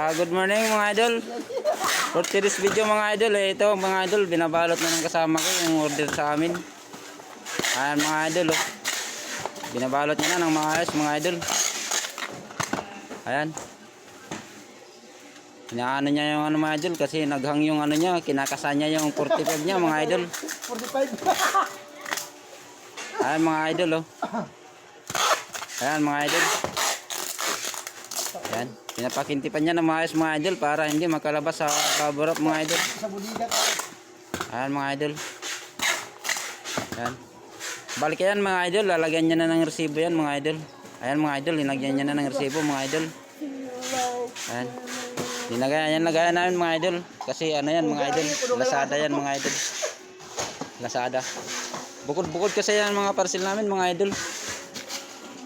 Good morning mga idol. For today's video mga idol, ito mga idol, binabalot na ng kasama ko yung order sa amin. Ayan mga idol, oh. Binabalot niya na ng maayos mga idol. Ayan. Inaano niya yung ano mga idol kasi naghang yung ano niya, kinakasan niya yung 45 niya mga idol. 45. Ayan mga idol, oh. Ayan mga idol. Ayan, pinapakintipan niya ng maayos mga idol para hindi makalabas sa cover up mga idol. Ayan mga idol. Ayan. Balik yan mga idol, lalagyan niya na ng resibo yan mga idol. Ayan mga idol, linagyan niya na ng resibo mga idol. Ayan. Lagayan namin mga idol. Kasi ano yan mga idol, Lazada yan mga idol. Lazada. Bukod-bukod kasi yan mga parcel namin mga idol.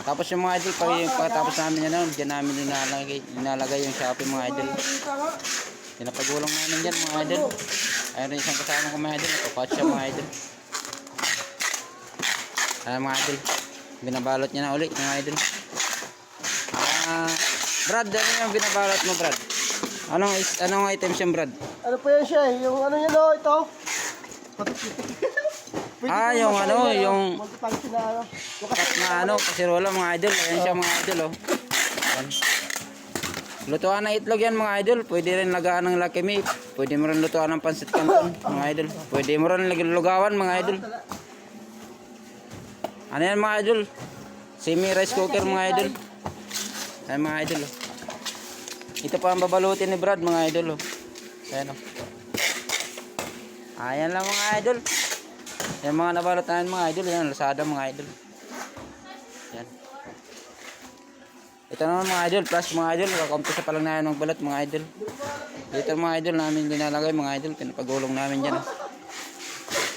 Tapos yung mga idol, pagkatapos namin yan, dyan namin inalagay yung Shopee mga idol. Pinapagulong namin dyan mga idol. Ayun isang kasama ko mga idol, kapatid siya mga idol. Ayan mga idol, binabalot niya na ulit mga idol. Brad, ano yung binabalot mo Brad? Anong items yung Brad? Ano po yan siya eh? Yung ano yan o, ito? Yung ano, yung multifunction na ano. cut na ano, kasirola mga idol. Ayan siya mga idol, oh. Ayan. Lutuan na itlog yan mga idol. Pwede rin lagaan ng Lucky Me. Pwede mo rin lutuan ng pansit canton mga idol. Pwede mo rin lugawan mga idol. Ano yan mga idol? Semi rice cooker mga idol. Ayan mga idol, oh. Ito pa ang babalutin ni Brad mga idol, oh. Ayan, oh. Ayan lang mga idol. Yan mga nabalot namin mga idol. Yan, Lazada mga idol. Yan. Ito naman mga idol, plus mga idol, kakumpisa pa lang namin magbalot mga idol. Dito mga idol namin dinalagay mga idol, pinapagulong namin dyan.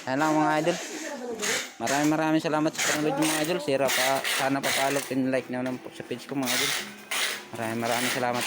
Yan lang mga idol. Maraming salamat sa panonood mga idol. Sana pa follow, pin like nyo naman po sa page ko mga idol. Maraming salamat.